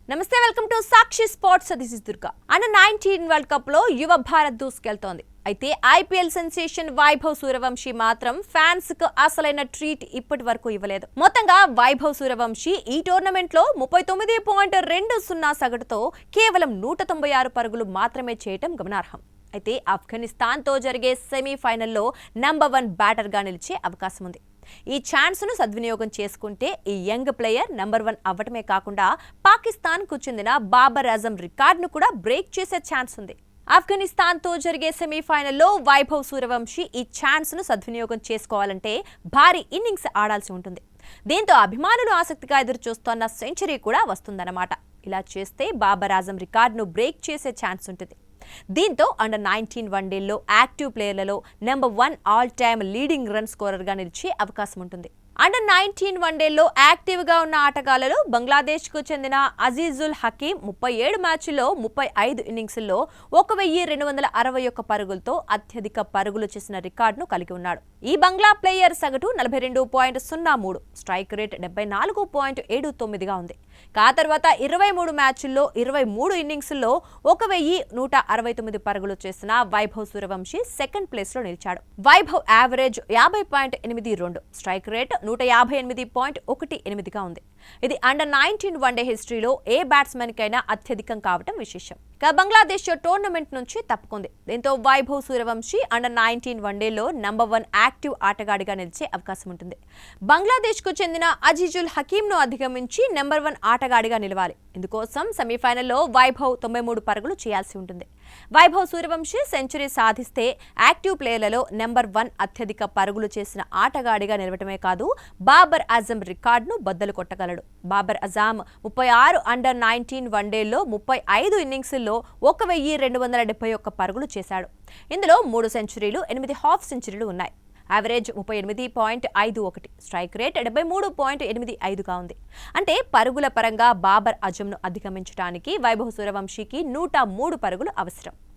నమస్తే, welcome to Sakshi sports. This is Durga. Under 19 world cup లో యువ భారత్ దూసుకెళ్తోంది. అయితే ఐపీఎల్ సెన్సేషన్ వైభవ్ సూర్యవంశీ మాత్రం ఫ్యాన్స్ కు అసలైన ట్రీట్ ఇప్పటి వరకు ఇవ్వలేదు. మొత్తంగా వైభవ్ సూర్యవంశీ ఈ టోర్నమెంట్ లో 39.20 సగటుతో కేవలం 196 పరుగులు మాత్రమే చేయటం గమనార్హం. అయితే ఆఫ్ఘనిస్తాన్ తో జరిగే సెమీఫైనల్లో నంబర్ 1 బ్యాటర్ గా నిలిచే అవకాశం ఉంది. ఈ ఛాన్స్ ను సద్వినియోగం చేసుకుంటే ఈ యంగ్ ప్లేయర్ నంబర్ 1 అవ్వటమే కాకుండా పాకిస్తాన్ కు చెందిన బాబర్ అజమ్ రికార్డును కూడా బ్రేక్ చేసే ఛాన్స్ ఉంది. ఆఫ్ఘనిస్తాన్ తో జరిగే సెమీఫైనల్లో వైభవ్ సూర్యవంశీ ఈ ఛాన్స్ ను సద్వినియోగం చేసుకోవాలంటే భారీ ఇన్నింగ్స్ ఆడాల్సి ఉంటుంది. దీంతో అభిమానులు ఆసక్తిగా ఎదురు చూస్తోన్న సెంచరీ కూడా వస్తుందన్నమాట. ఇలా చేస్తే బాబర్ అజమ్ రికార్డును బ్రేక్ చేసే ఛాన్స్ ఉంటుంది. దీంతో అండర్ 19 వన్డేల్లో యాక్టివ్ ప్లేయర్లలో number 1 all time leading run scorer గా నిలిచే అవకాశం ఉంటుంది. అండర్ 19 వన్డేల్లో యాక్టివ్ గా ఉన్న ఆటగాళ్లలో బంగ్లాదేశ్ కు చెందిన అజీజుల్ హకీం 37 మ్యాచ్ల్లో 35 ఇన్నింగ్స్ల్లో 1261 పరుగులతో అత్యధిక పరుగులు చేసిన రికార్డును కలిగి ఉన్నాడు. ఈ బంగ్లా ప్లేయర్ సగటు 42.03, స్ట్రైక్ రేట్ 74.79గా ఉంది. ఆ తర్వాత 23 మ్యాచ్ల్లో 23 ఇన్నింగ్స్ల్లో 1169 పరుగులు చేసిన వైభవ్ సూర్యవంశీ సెకండ్ ప్లేస్ లో నిలిచాడు. వైభవ్ యావరేజ్ 50.82, స్ట్రైక్ రేట్ 158.18గా ఉంది. ఇది అండర్ 19 వన్డే హిస్టరీలో ఏ బ్యాట్స్మెన్ కైనా అత్యధికం కావటం విశేషం. బంగ్లాదేశ్ టోర్నమెంట్ నుంచి తప్పుకుంది. దీంతో వైభవ్ సూర్యవంశీ అండర్ 19 వన్డేలో నంబర్ 1 యాక్టివ్ ఆటగాడిగా నిలిచే అవకాశం ఉంటుంది. బంగ్లాదేశ్ కు చెందిన అజీజుల్ హకీం ను అధిగమించి నంబర్ 1 ఆటగాడిగా నిలవాలి. ఇందుకోసం సెమీఫైనల్లో వైభవ్ 93 పరుగులు చేయాల్సి ఉంటుంది. వైభవ్ సూర్యవంశీ సెంచరీ సాధిస్తే యాక్టివ్ ప్లేయర్లలో నంబర్ 1 అత్యధిక పరుగులు చేసిన ఆటగాడిగా నిలవటమే కాదు, బాబర్ అజమ్ రికార్డును బద్దలు కొట్టగలడు. బాబర్ అజమ్ 36 అండర్ 19 వన్డేల్లో 35 ఇన్నింగ్స్ల్లో 1271 పరుగులు చేశాడు. ఇందులో 3 సెంచరీలు, 8 హాఫ్ సెంచరీలు ఉన్నాయి. యావరేజ్ 38.51, స్ట్రైక్ రేట్ 73.85గా ఉంది. అంటే పరుగుల పరంగా బాబర్ అజమ్ను అధిగమించడానికి వైభవ్ సూర్యవంశీకి 103 పరుగులు అవసరం.